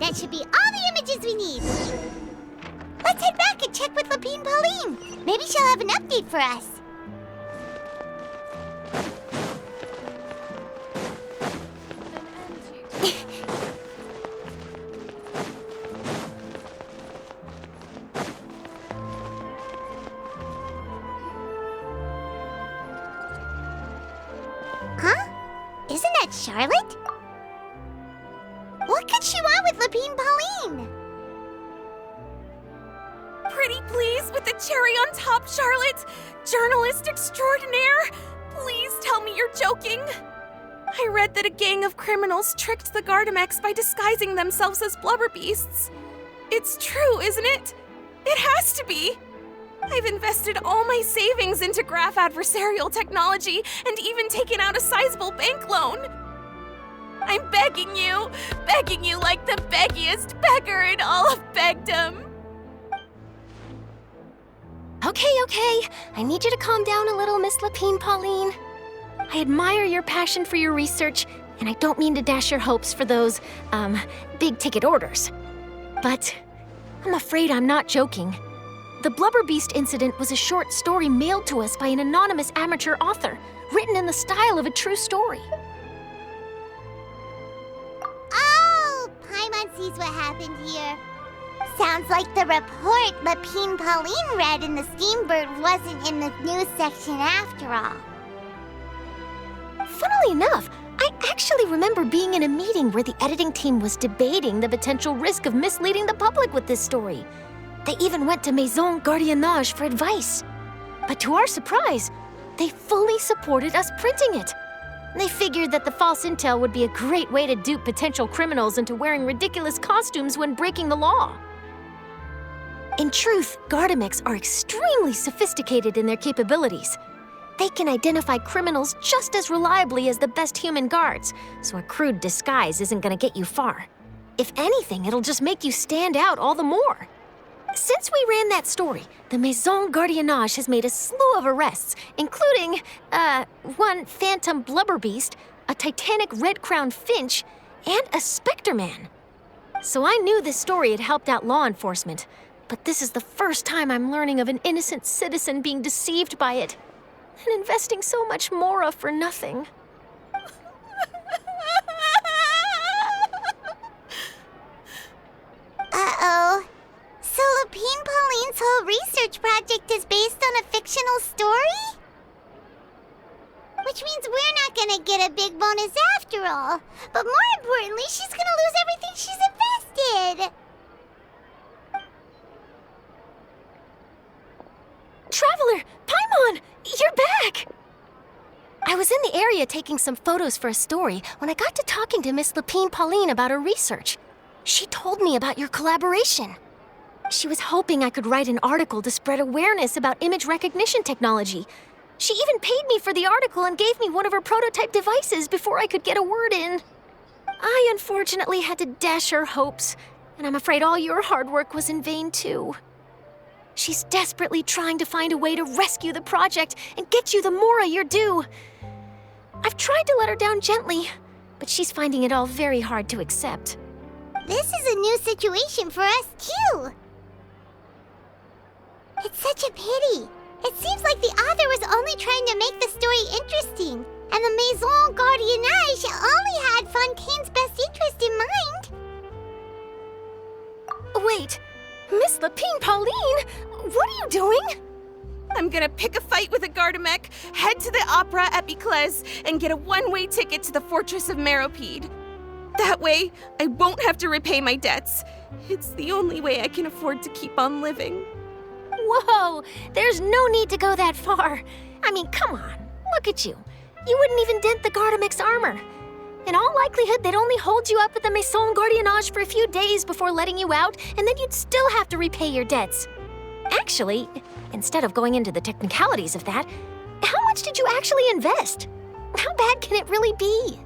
That should be all the images we need. Let's head back and check with Lapine Pauline. Maybe she'll have an update for us. Huh? Isn't that Charlotte? What could she want with Lapine Pauline? Pretty please with the cherry on top, Charlotte. Journalist extraordinaire. Please tell me you're joking. I read that a gang of criminals tricked the Gardamex by disguising themselves as blubber beasts. It's true, isn't it? It has to be. I've invested all my savings into graph adversarial technology and even taken out a sizable bank loan. I'm begging you like the beggiest beggar in all of begdom. Okay. I need you to calm down a little, Miss Lapine Pauline. I admire your passion for your research, and I don't mean to dash your hopes for those, big-ticket orders. But I'm afraid I'm not joking. The Blubber Beast incident was a short story mailed to us by an anonymous amateur author, written in the style of a true story. Oh, Paimon sees what happened here. Sounds like the report Lapine Pauline read in the Steambird wasn't in the news section after all. Funnily enough, I actually remember being in a meeting where the editing team was debating the potential risk of misleading the public with this story. They even went to Maison Gardiennage for advice. But to our surprise, they fully supported us printing it. They figured that the false intel would be a great way to dupe potential criminals into wearing ridiculous costumes when breaking the law. In truth, Gardamex are extremely sophisticated in their capabilities. They can identify criminals just as reliably as the best human guards, so a crude disguise isn't gonna get you far. If anything, it'll just make you stand out all the more. Since we ran that story, the Maison Gardiennage has made a slew of arrests, including, one phantom blubber beast, a titanic red-crowned finch, and a specter man. So I knew this story had helped out law enforcement, but this is the first time I'm learning of an innocent citizen being deceived by it, and investing so much mora for nothing. Uh-oh. So Lapine Pauline's whole research project is based on a fictional story? Which means we're not gonna get a big bonus after all. But more importantly, she's gonna lose everything she's invested. Traveler! Paimon! You're back! I was in the area taking some photos for a story when I got to talking to Miss Lapine Pauline about her research. She told me about your collaboration. She was hoping I could write an article to spread awareness about image recognition technology. She even paid me for the article and gave me one of her prototype devices before I could get a word in. I unfortunately had to dash her hopes, and I'm afraid all your hard work was in vain too. She's desperately trying to find a way to rescue the project and get you the mora you're due. I've tried to let her down gently, but she's finding it all very hard to accept. This is a new situation for us, too. It's such a pity. It seems like the author was only trying to make the story interesting, and the Maison Gardiennage only had Fontaine's best interest in mind. Wait, Miss Lapine Pauline, what are you doing? I'm gonna pick a fight with a Gardamek, head to the opera at Biclez, and get a one-way ticket to the Fortress of Meropide. That way, I won't have to repay my debts. It's the only way I can afford to keep on living. Whoa, there's no need to go that far. I mean, come on, look at you. You wouldn't even dent the Gardamex armor. In all likelihood, they'd only hold you up at the Maison Gardiennage for a few days before letting you out, and then you'd still have to repay your debts. Actually, instead of going into the technicalities of that, how much did you actually invest? How bad can it really be?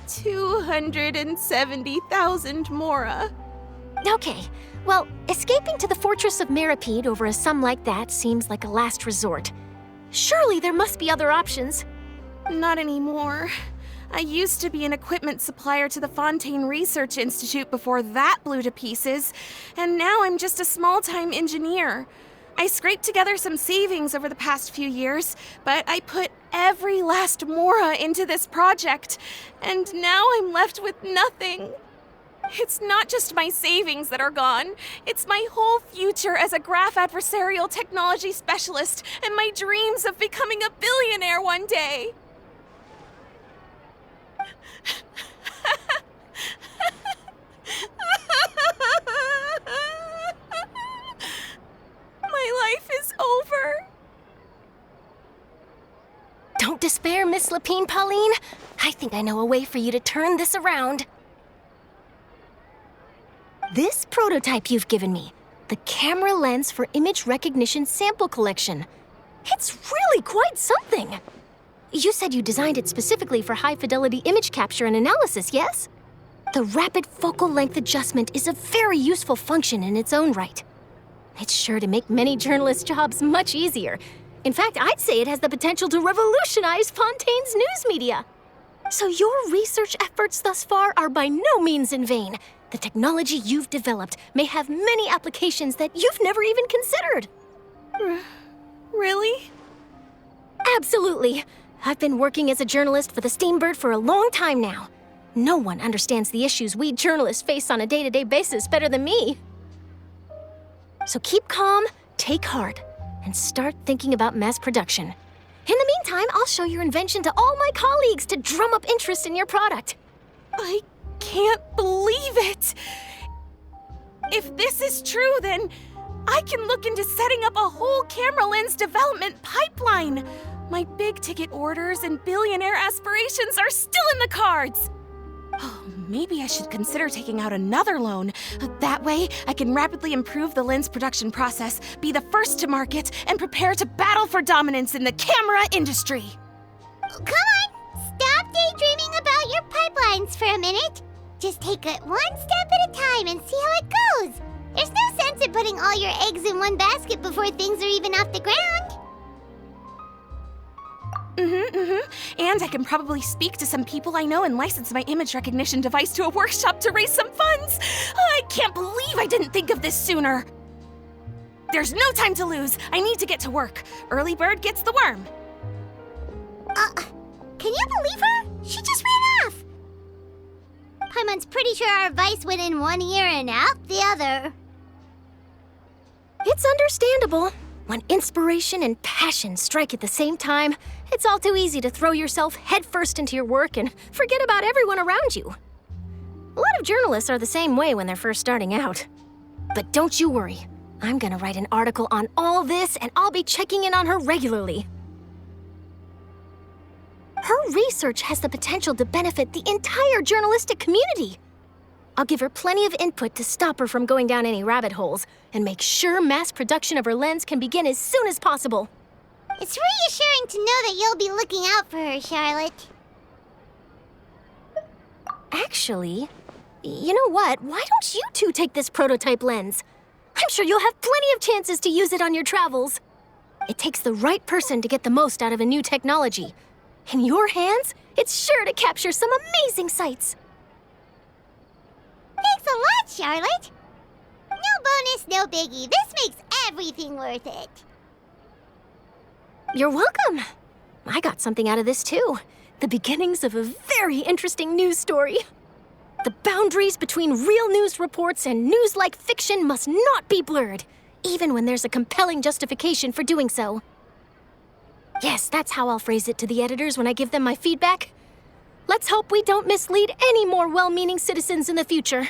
270,000 mora. Okay, well, escaping to the Fortress of Meropide over a sum like that seems like a last resort. Surely there must be other options. Not anymore. I used to be an equipment supplier to the Fontaine Research Institute before that blew to pieces, and now I'm just a small-time engineer. I scraped together some savings over the past few years, but I put every last mora into this project, and now I'm left with nothing. It's not just my savings that are gone. It's my whole future as a graph adversarial technology specialist and my dreams of becoming a billionaire one day. My life is over. Don't despair, Miss Lapine, Pauline. I think I know a way for you to turn this around. This prototype you've given me, the camera lens for image recognition sample collection. It's really quite something. You said you designed it specifically for high-fidelity image capture and analysis, yes? The rapid focal length adjustment is a very useful function in its own right. It's sure to make many journalists' jobs much easier. In fact, I'd say it has the potential to revolutionize Fontaine's news media. So your research efforts thus far are by no means in vain. The technology you've developed may have many applications that you've never even considered. Really? Absolutely. I've been working as a journalist for the Steambird for a long time now. No one understands the issues we journalists face on a day-to-day basis better than me. So keep calm, take heart, and start thinking about mass production. In the meantime, I'll show your invention to all my colleagues to drum up interest in your product. I can't believe it! If this is true, then I can look into setting up a whole camera lens development pipeline. My big-ticket orders and billionaire aspirations are still in the cards. Oh, maybe I should consider taking out another loan. That way, I can rapidly improve the lens production process, be the first to market, and prepare to battle for dominance in the camera industry. Come on! Stop daydreaming about your pipelines for a minute. Just take it one step at a time and see how it goes. There's no sense in putting all your eggs in one basket before things are even off the ground. And I can probably speak to some people I know and license my image recognition device to a workshop to raise some funds. I can't believe I didn't think of this sooner. There's no time to lose. I need to get to work. Early bird gets the worm. Can you believe her? She just ran off. Paimon's pretty sure our advice went in one ear and out the other. It's understandable. When inspiration and passion strike at the same time, it's all too easy to throw yourself headfirst into your work and forget about everyone around you. A lot of journalists are the same way when they're first starting out. But don't you worry. I'm gonna write an article on all this, and I'll be checking in on her regularly. Her research has the potential to benefit the entire journalistic community. I'll give her plenty of input to stop her from going down any rabbit holes and make sure mass production of her lens can begin as soon as possible. It's reassuring to know that you'll be looking out for her, Charlotte. Actually, you know what? Why don't you two take this prototype lens? I'm sure you'll have plenty of chances to use it on your travels. It takes the right person to get the most out of a new technology. In your hands, it's sure to capture some amazing sights. Thanks a lot, Charlotte. No bonus, no biggie. This makes everything worth it. You're welcome. I got something out of this too. The beginnings of a very interesting news story. The boundaries between real news reports and news-like fiction must not be blurred, even when there's a compelling justification for doing so. Yes, that's how I'll phrase it to the editors when I give them my feedback. Let's hope we don't mislead any more well-meaning citizens in the future.